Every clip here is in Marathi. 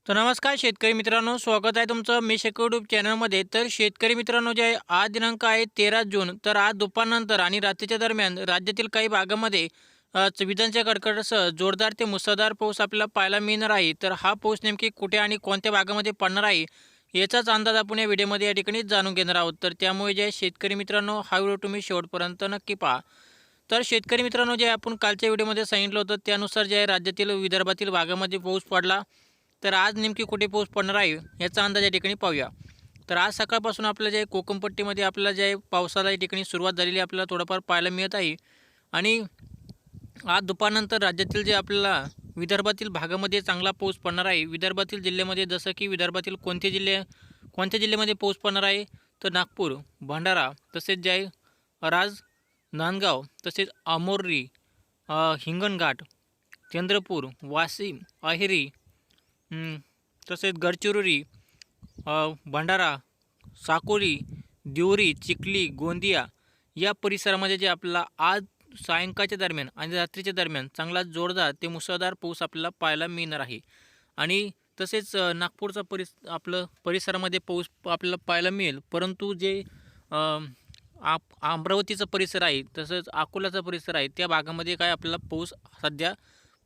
तर नमस्कार शेतकरी मित्रांनो, स्वागत आहे तुमचं मी शेतकरी यूट्यूब चॅनलमध्ये. तर शेतकरी मित्रांनो, जे आहे आज दिनांक आहे 13 जून. तर आज दुपारनंतर आणि रात्रीच्या दरम्यान राज्यातील काही भागामध्ये विजांच्या कडकडाटासह जोरदार ते मुसळधार पाऊस आपल्याला पाहायला मिळणार आहे. तर हा पाऊस नेमकी कुठे आणि कोणत्या भागामध्ये पडणार आहे, याचाच अंदाज आपण या व्हिडिओमध्ये या ठिकाणी जाणून घेणार आहोत. तर त्यामुळे जे आहे शेतकरी मित्रांनो, हा व्हिडिओ तुम्ही शेवटपर्यंत नक्की पहा. तर शेतकरी मित्रांनो, जे आपण कालच्या व्हिडिओमध्ये सांगितलं होतं त्यानुसार जे आहे राज्यातील विदर्भातील भागामध्ये पाऊस पडला. तर आज नेमकी कुठे पाऊस पडणार आहे याचा अंदाज या ठिकाणी पाहूया. तर आज सकाळपासून आपल्याला जे आहे कोकणपट्टीमध्ये आपल्याला जे आहे पावसाला या ठिकाणी सुरुवात झालेली आपल्याला थोडंफार पाहायला मिळत आहे. आणि आज दुपारनंतर राज्यातील जे आपल्याला विदर्भातील भागामध्ये चांगला पाऊस पडणार आहे. विदर्भातील जिल्ह्यामध्ये जसं की विदर्भातील कोणत्या जिल्ह्यामध्ये पाऊस पडणार आहे, तर नागपूर, भंडारा, तसेच जे आहे नांदगाव, तसेच अमोरी, हिंगणघाट, चंद्रपूर, वाशिम, अहेरी, तसेच गडचिरोली, भंडारा, साकोली, दिवरी, चिखली, गोंदिया या परिसरामध्ये जे आपल्याला आज सायंकाळच्या दरम्यान आणि रात्रीच्या दरम्यान चांगला जोरदार ते मुसळधार पाऊस आपल्याला पाहायला मिळणार आहे. आणि तसेच नागपूरचा परिसरामध्ये पाऊस आपल्याला पाहायला मिळेल. परंतु जे अमरावतीचा परिसर आहे, तसंच अकोलाचा परिसर आहे, त्या भागामध्ये काय आपल्याला पाऊस सध्या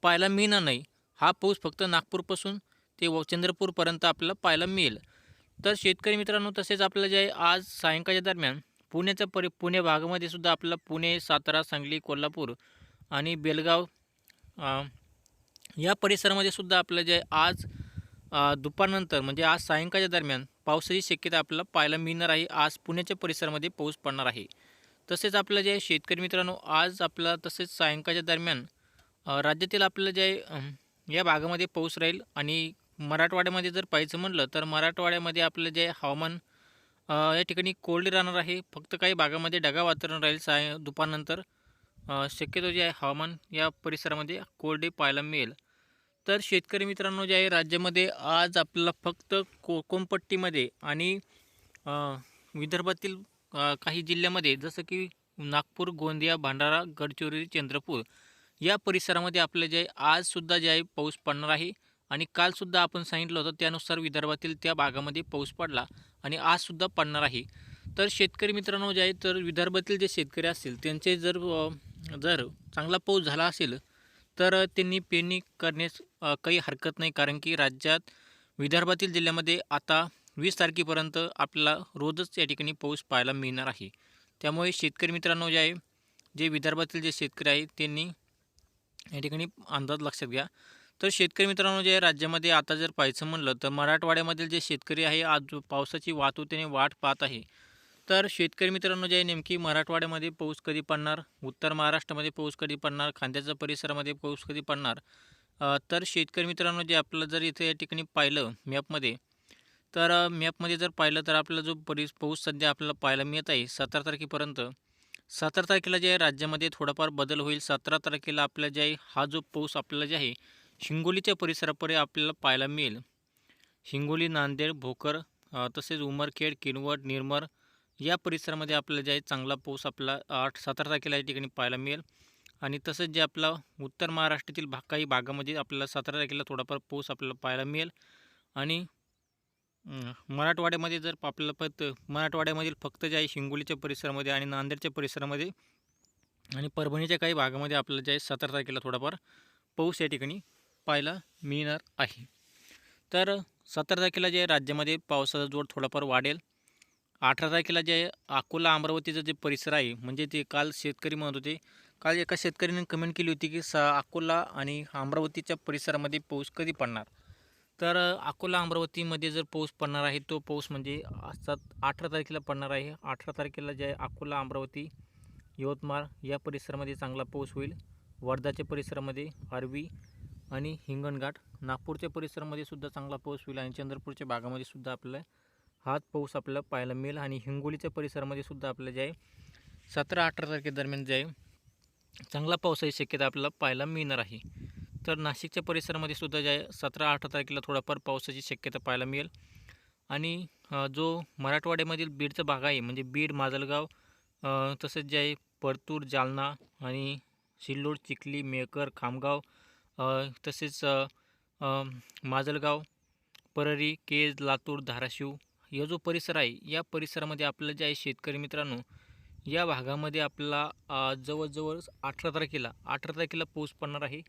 पाहायला मिळणार नाही. हा पाऊस फक्त नागपूरपासून ते चंद्रपूरपर्यंत आपल्याला पाहायला मिळेल. तर शेतकरी मित्रांनो, तसेच आपल्याला जे आहे आज सायंकाळच्या दरम्यान पुणे भागामध्ये सुद्धा आपल्याला पुणे, सातारा, सांगली, कोल्हापूर आणि बेळगाव या परिसरामध्ये सुद्धा आपल्याला जे आहे आज दुपारनंतर म्हणजे आज सायंकाळच्या दरम्यान पावसाची शक्यता आपल्याला पाहायला मिळणार आहे. आज पुण्याच्या परिसरामध्ये पाऊस पडणार आहे. तसेच आपलं जे आहे शेतकरी मित्रांनो, आज आपला तसेच सायंकाळच्या दरम्यान राज्यातील आपलं जे आहे या भागामध्ये पाऊस राहील. आणि मराठवाड्यामध्ये जर पाहायचं म्हटलं तर मराठवाड्यामध्ये आपलं जे हवामान या ठिकाणी कोरडे राहणार आहे. फक्त काही भागामध्ये ढगाळ वातावरण राहील दुपारनंतर. शक्यतो जे आहे हवामान या परिसरामध्ये कोरडे पाहायला मिळेल. तर शेतकरी मित्रांनो, जे आहे राज्यामध्ये आज आपल्याला फक्त कोकणपट्टीमध्ये आणि विदर्भातील काही जिल्ह्यामध्ये जसं की नागपूर, गोंदिया, भंडारा, गडचिरोली, चंद्रपूर या परिसरामध्ये आपलं जे आहे आजसुद्धा जे आहे पाऊस पडणार आहे. आणि कालसुद्धा आपण सांगितलं होतं त्यानुसार विदर्भातील त्या भागामध्ये पाऊस पडला आणि आजसुद्धा पडणार आहे. तर शेतकरी मित्रांनो, जे आहे तर विदर्भातील जे शेतकरी असतील त्यांचे जर चांगला पाऊस झाला असेल तर त्यांनी पेरणी करण्यास काही हरकत नाही. कारण की राज्यात विदर्भातील जिल्ह्यामध्ये आता 20 तारखेपर्यंत आपल्याला रोजच या ठिकाणी पाऊस पाहायला मिळणार आहे. त्यामुळे शेतकरी मित्रांनो, जे आहे जे विदर्भातील जे शेतकरी आहेत त्यांनी या ठिकाणी अंदाज लक्षात घ्या. तर शेतकरी मित्रांनो, जे राज्यामध्ये आता जर पाहायचं म्हणलं तर मराठवाड्यामधील जे शेतकरी आहे आज पावसाची वाहतुकीने वाट पाहत आहे. तर शेतकरी मित्रांनो, जे आहे नेमकी मराठवाड्यामध्ये पाऊस कधी पडणार, उत्तर महाराष्ट्रामध्ये पाऊस कधी पडणार, खांद्याच्या परिसरामध्ये पाऊस कधी पडणार. तर शेतकरी मित्रांनो, जे आपलं जर इथे या ठिकाणी पाहिलं मॅपमध्ये, तर मॅपमध्ये जर पाहिलं तर आपला जो पाऊस सध्या आपल्याला पाहायला मिळत आहे 17 तारखेपर्यंत. 17 तारखेला जे आहे राज्यामध्ये थोडाफार बदल होईल. 17 तारखेला आपला जे आहे हा जो पाऊस आपल्याला जे आहे हिंगोलीच्या परिसरापर्यंत आपल्याला पाहायला मिळेल. हिंगोली, नांदेड, भोकर, तसेच उमरखेड, किनवट, निर्मर या परिसरामध्ये आपल्याला जे आहे चांगला पाऊस आपला 17 तारखेला या ठिकाणी पाहायला मिळेल. आणि तसंच जे आपला उत्तर महाराष्ट्रातील काही भागामध्ये आपल्याला 17 तारखेला थोडाफार पाऊस आपल्याला पाहायला मिळेल. आणि मराठवाड्यामध्ये जर आपल्याला मराठवाड्यामधील फक्त जे आहे हिंगोलीच्या परिसरामध्ये आणि नांदेडच्या परिसरामध्ये आणि परभणीच्या काही भागामध्ये आपल्याला जे आहे 17 तारखेला थोडाफार पाऊस या ठिकाणी पाहायला मिळणार आहे. तर 17 तारखेला जे आहे राज्यामध्ये पावसाचा जोर थोडाफार वाढेल. 18 तारखेला जे आहे अकोला, अमरावतीचा जे परिसर आहे, म्हणजे ते काल शेतकरी म्हणत होते, काल एका शेतकऱ्याने कमेंट केली होती की अकोला आणि अमरावतीच्या परिसरामध्ये पाऊस कधी पडणार. तर अकोला, अमरावतीमध्ये जर पाऊस पडणार आहे तो पाऊस म्हणजे 18 तारखेला पडणार आहे. 18 तारखेला जे आहे अकोला, अमरावती, यवतमाळ या परिसरामध्ये चांगला पाऊस होईल. वर्धाच्या परिसरामध्ये आर्वी आणि हिंगणघाट, नागपूरच्या परिसरामध्ये सुद्धा चांगला पाऊस होईल. आणि चंद्रपूरच्या भागामध्ये सुद्धा आपल्याला हाच पाऊस आपल्याला पाहायला मिळेल. आणि हिंगोलीच्या परिसरामध्ये सुद्धा आपल्याला जे आहे 17-18 तारखेदरम्यान जे आहे चांगला पावसाची शक्यता आपल्याला पाहायला मिळणार आहे. तर नाशिकच्या परिसरामध्ये सुद्धा जे आहे 17-18 तारखेला थोडाफार पावसाची शक्यता पाहायला मिळेल. आणि जो मराठवाड्यामधील बीडचा भाग आहे, म्हणजे बीड, माजलगाव, तसेच जे आहे परतूर, जालना आणि सिल्लोड, चिखली, मेहकर, खामगाव, तसेच माजलगाव, परळी, केज, लातूर, धाराशिव हा जो परिसर आहे, या परिसरामध्ये आपलं जे आहे शेतकरी मित्रांनो, या भागामध्ये आपला जवळजवळ 18 तारखेला पाऊस पडणार आहे.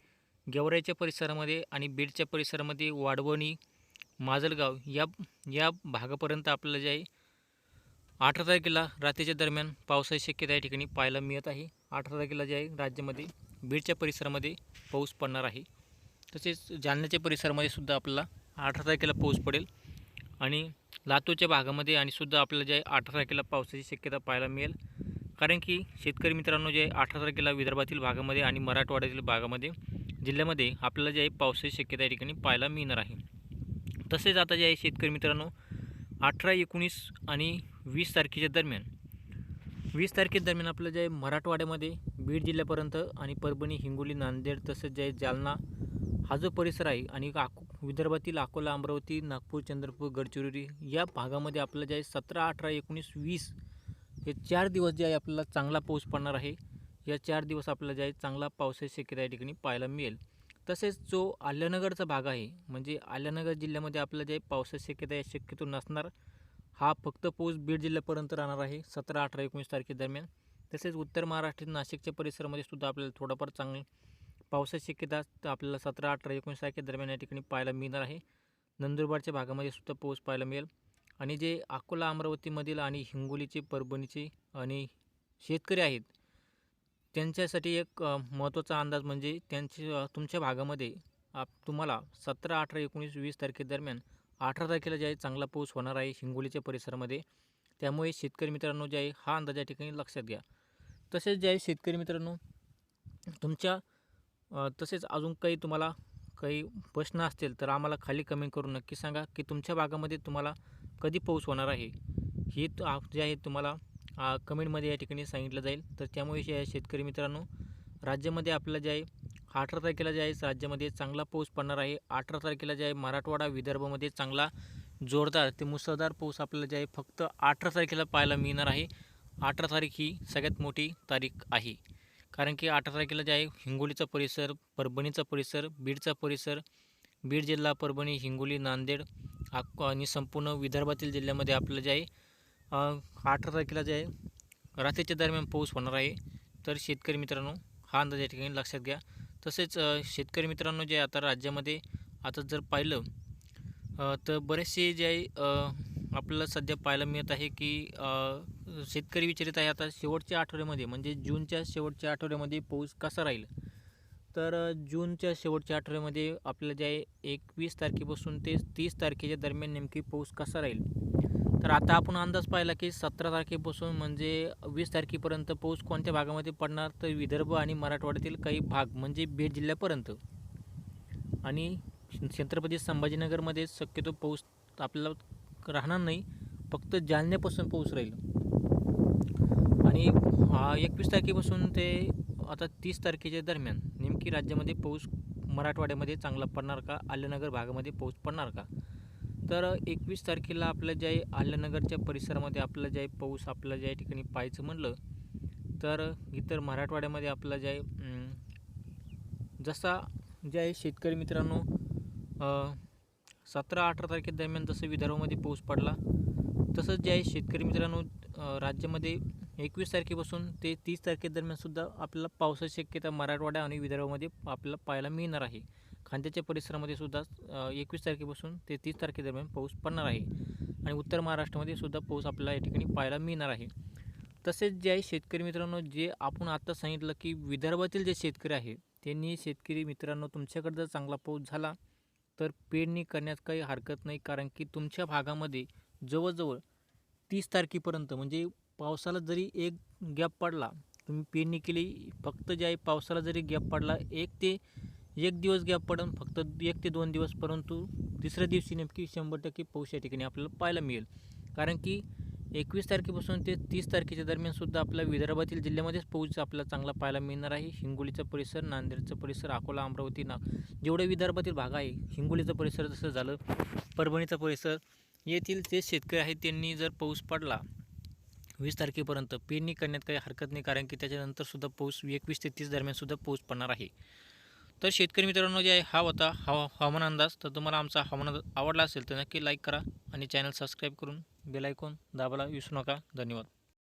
गेवराईच्या परिसरामध्ये आणि बीडच्या परिसरामध्ये वाढवणी, माजलगाव या या भागापर्यंत आपल्याला जे आहे 18 तारखेला रात्रीच्या दरम्यान पावसाची शक्यता या ठिकाणी पाहायला मिळत आहे. 18 तारखेला जे आहे राज्यामध्ये बीडच्या परिसरामध्ये पाऊस पडणार आहे. तसेच जालन्याच्या परिसरामध्ये सुद्धा आपल्याला 18 तारखेला पाऊस पडेल आणि लातूरच्या भागामध्ये आणि सुद्धा आपल्याला जे आहे 18 तारखेला पावसाची शक्यता पाहायला मिळेल. कारण की शेतकरी मित्रांनो, जे आहे 18 तारखेला विदर्भातील भागामध्ये आणि मराठवाड्यातील भागामध्ये जिल्ह्यामध्ये आपल्याला जे आहे पावसाची शक्यता या ठिकाणी पाहायला मिळणार आहे. तसेच आता जे आहे शेतकरी मित्रांनो, 18, 19 आणि 20 तारखेच्या दरम्यान 20 तारखेदरम्यान आपलं जे आहे मराठवाड्यामध्ये बीड जिल्ह्यापर्यंत आणि परभणी, हिंगोली, नांदेड तसेच जे आहे जालना हा जो परिसर आहे आणि विदर्भातील अकोला, अमरावती, नागपूर, चंद्रपूर, गडचिरोली या भागामध्ये आपलं जे आहे 17, 18, 19, 20 हे 4 दिवस जे आहे आपल्याला चांगला पाऊस पडणार आहे. या 4 दिवस आपल्याला जे आहे चांगला पावसाची शक्यता या ठिकाणी पाहायला मिळेल. तसेच जो आल्यानगरचा भाग आहे, म्हणजे आल्यानगर जिल्ह्यामध्ये आपल्याला जे पावसाची शक्यता या शक्यतो नसणार. हा फक्त पाऊस बीड जिल्ह्यापर्यंत राहणार आहे 17, 18, 19 तारखेदरम्यान. तसेच उत्तर महाराष्ट्रात नाशिकच्या परिसरामध्ये सुद्धा आपल्याला थोडाफार चांगली पावसाची शक्यता आपल्याला 17, 18, 19 तारखेदरम्यान या ठिकाणी पाहायला मिळणार आहे. नंदुरबारच्या भागामध्ये सुद्धा पाऊस पाहायला मिळेल. आणि जे अकोला, अमरावतीमधील आणि हिंगोलीचे, परभणीचे आणि शेतकरी आहेत त्यांच्यासाठी एक महत्त्वाचा अंदाज म्हणजे तुमच्या भागामध्ये तुम्हाला 17, 18, 19, 20 तारखेदरम्यान 18 तारखेला जे आहे चांगला पाऊस होणार आहे हिंगोलीच्या परिसरामध्ये. त्यामुळे शेतकरी मित्रांनो जे आहे हा अंदाज या ठिकाणी लक्षात घ्या. तसेच जे आहे शेतकरी मित्रांनो, तुमच्या तसेच अजून काही तुम्हाला काही प्रश्न असतील तर आम्हाला खाली कमेंट करून नक्की सांगा की तुमच्या भागामध्ये तुम्हाला कधी पाऊस होणार आहे. हे जे आहे तुम्हाला कमेंटमध्ये या ठिकाणी सांगितलं जाईल. तर त्यामुळे जे आहे शेतकरी मित्रांनो, राज्यामध्ये आपल्याला जे आहे 18 तारखेला जे आहे राज्यामध्ये चांगला पाऊस पडणार आहे. 18 तारखेला जे आहे मराठवाडा, विदर्भामध्ये चांगला जोरदार ते मुसळधार पाऊस आपल्याला जे आहे फक्त 18 तारखेला पाहायला मिळणार आहे. 18 तारीख ही सगळ्यात मोठी तारीख आहे. कारण की 18 तारखेला जे आहे हिंगोलीचा परिसर, परभणीचा परिसर, बीडचा परिसर, बीड जिल्हा, परभणी, हिंगोली, नांदेड आणि संपूर्ण विदर्भातील जिल्ह्यामध्ये आपल्याला जे आहे 18 तारखेला जे आहे रात्रीच्या दरम्यान पाऊस होणार आहे. तर शेतकरी मित्रांनो, हा अंदाज या ठिकाणी लक्षात घ्या. तसेच शेतकरी मित्रांनो, जे आता राज्यामध्ये आता जर पाहिलं तर बरेचसे जे आहे आपल्याला सध्या पाहायला मिळत आहे की शेतकरी विचारित आहे आता शेवटच्या आठवड्यामध्ये म्हणजे जूनच्या शेवटच्या आठवड्यामध्ये पाऊस कसा राहील. तर जूनच्या शेवटच्या आठवड्यामध्ये आपल्याला जे आहे 21 तारखेपासून ते 30 तारखेच्या दरम्यान नेमकी पाऊस कसा राहील. तर आता आपण अंदाज पाहिला की 17 तारखेपासून म्हणजे 20 तारखेपर्यंत पाऊस कोणत्या भागामध्ये पडणार, तर विदर्भ आणि मराठवाड्यातील काही भाग म्हणजे बीड जिल्ह्यापर्यंत आणि छत्रपती संभाजीनगरमध्ये शक्यतो पाऊस आपल्याला राहणार नाही, फक्त जालन्यापासून पाऊस राहील. आणि 21 तारखेपासून ते आता 30 तारखेच्या दरम्यान नेमकी राज्यामध्ये पाऊस मराठवाड्यामध्ये चांगला पडणार का, आल्यानगर भागामध्ये पाऊस पडणार का. तर 21 तारखेला आपलं जे आहे आल्यानगरच्या परिसरामध्ये आपलं जे आहे पाऊस आपल्याला ज्या ठिकाणी पाहायचं म्हणलं तर इतर मराठवाड्यामध्ये आपलं जे आहे जसा जे आहे शेतकरी मित्रांनो 17-18 तारखेदरम्यान जसं विदर्भामध्ये पाऊस पडला तसंच जे आहे शेतकरी मित्रांनो राज्यामध्ये 21 तारखेपासून ते 30 तारखेदरम्यानसुद्धा आपल्याला पावसाची शक्यता मराठवाडा आणि विदर्भामध्ये आपल्याला पाहायला मिळणार आहे. खांद्याच्या परिसरामध्ये सुद्धा 21 तारखेपासून ते 30 तारखेदरम्यान पाऊस पडणार आहे आणि उत्तर महाराष्ट्रामध्ये सुद्धा पाऊस आपल्याला या ठिकाणी पाहायला मिळणार आहे. तसेच जे आहे शेतकरी मित्रांनो, जे आपण आत्ता सांगितलं की विदर्भातील जे शेतकरी आहे त्यांनी शेतकरी मित्रांनो तुमच्याकडे जर चांगला पाऊस झाला तर पेरणी करण्यास काही हरकत नाही. कारण की तुमच्या भागामध्ये जवळजवळ 30 तारखेपर्यंत म्हणजे पावसाला जरी एक गॅप पडला, तुम्ही पेरणी केली, फक्त जे आहे पावसाला जरी गॅप पडला 1 दिवस गॅप पडून फक्त 1 ते 2 दिवस, परंतु तिसऱ्या दिवशी नेमकी 100% पाऊस या ठिकाणी आपल्याला पाहायला मिळेल. कारण की 21 तारखेपासून ते 30 तारखेच्या दरम्यानसुद्धा आपल्या विदर्भातील जिल्ह्यामध्येच पाऊस आपल्याला चांगला पाहायला मिळणार आहे. हिंगोलीचा परिसर, नांदेडचा परिसर, अकोला, अमरावती, जेवढे विदर्भातील भाग आहे, हिंगोलीचा परिसर जसं झालं, परभणीचा परिसर येथील जे शेतकरी आहेत त्यांनी जर पाऊस पडला 20 तारखेपर्यंत पेरणी करण्यात काही हरकत नाही. कारण की त्याच्यानंतरसुद्धा पाऊस 21 ते 30 दरम्यानसुद्धा पाऊस पडणार आहे. तर शेतकरी मित्रांनो जे आहे हा होता हवामान अंदाज. तर तुम्हाला आमचा हवामान अंदाज आवडला असेल तर नक्की लाईक करा आणि चॅनल सबस्क्राईब करून बेल आयकॉन दाबायला विसरू नका. धन्यवाद.